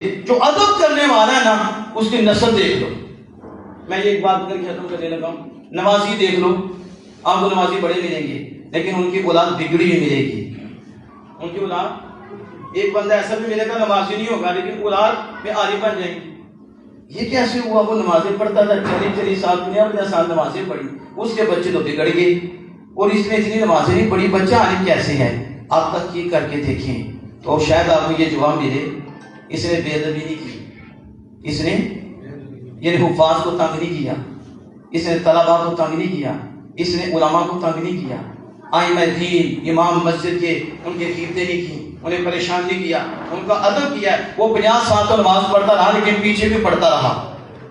جو ادب کرنے والا ہے نا اس کی نسل دیکھ لو. میں یہ ایک بات کر کے ختم کرنے لگا ہوں. نمازی دیکھ لو، آپ کو نمازی بڑے ملیں گے لیکن ان کی اولاد بگڑی ہوئی ملے گی. ان کی اولاد، ایک بندہ ایسا بھی ملے گا نمازی نہیں ہوگا لیکن اولاد میں عالم بن جائیں گی. یہ کیسے ہوا؟ وہ نمازیں پڑھتا تھا، چلی سال دنیا میں 10 سال نمازیں پڑھی، اس کے بچے تو بگڑ گئے اور اس نے اتنی نمازیں نہیں پڑھی، بچہ عالم کیسے ہے؟ آپ تحقیق کر کے دیکھیں تو شاید آپ کو یہ جواب ملے اس نے بے ادبی نہیں کی، اس نے یعنی حفاظ کو تنگ نہیں کیا، اس نے طلباء کو تنگ نہیں کیا، اس نے علماء کو تنگ نہیں کیا، ائمہ دین امام مسجد کے ان کے قیمتیں نہیں کی، انہیں پریشان نہیں کیا، ان کا ادب کیا. وہ 50 سال تو نماز پڑھتا رہا لیکن پیچھے بھی پڑھتا رہا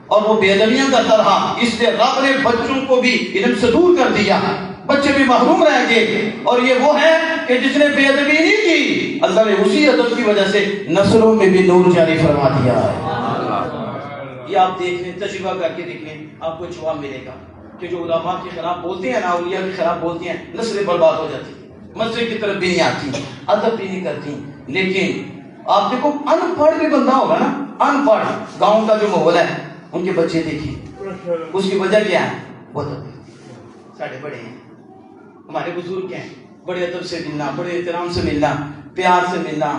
اور وہ بے ادبیاں کرتا رہا. اس لیے رب نے بچوں کو بھی علم سے دور کر دیا، بچے بھی محروم رہ گئے. اور یہ وہ ہے کہ جس نے بے ادبی نہیں کی، اللہ نے اسی ادب کی وجہ سے نسلوں میں بھی نور جاری فرما دیا ہے. یہ آپ دیکھ لیں، تجربہ کر کے دیکھ لیں، آپ کو جواب ملے گا کہ جو علماء کے خلاف بولتے ہیں نا، اولیاء کے خلاف بولتے ہیں، نسلیں برباد ہو جاتی ہیں، مسجد کی طرف بھی نہیں آتی، ادب بھی نہیں کرتی. لیکن آپ دیکھو ان پڑھ بھی بندہ ہوگا نا، ان پڑھ گاؤں کا جو ماحول ہے، ان کے بچے دیکھیں، اس کی وجہ کیا ہے؟ وہ ادب. ساڑھے بڑے ہیں، ہمارے بزرگ ہیں، بڑے ادب سے ملنا، بڑے احترام سے ملنا، پیار سے ملنا،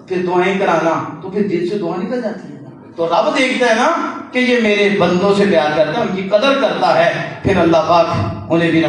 پھر دعائیں کرانا، تو پھر دل سے دعا نکل جاتی ہے. تو رب دیکھتا ہے نا کہ یہ میرے بندوں سے پیار کرتا ہے، ان کی قدر کرتا ہے، پھر اللہ پاک انہیں بھی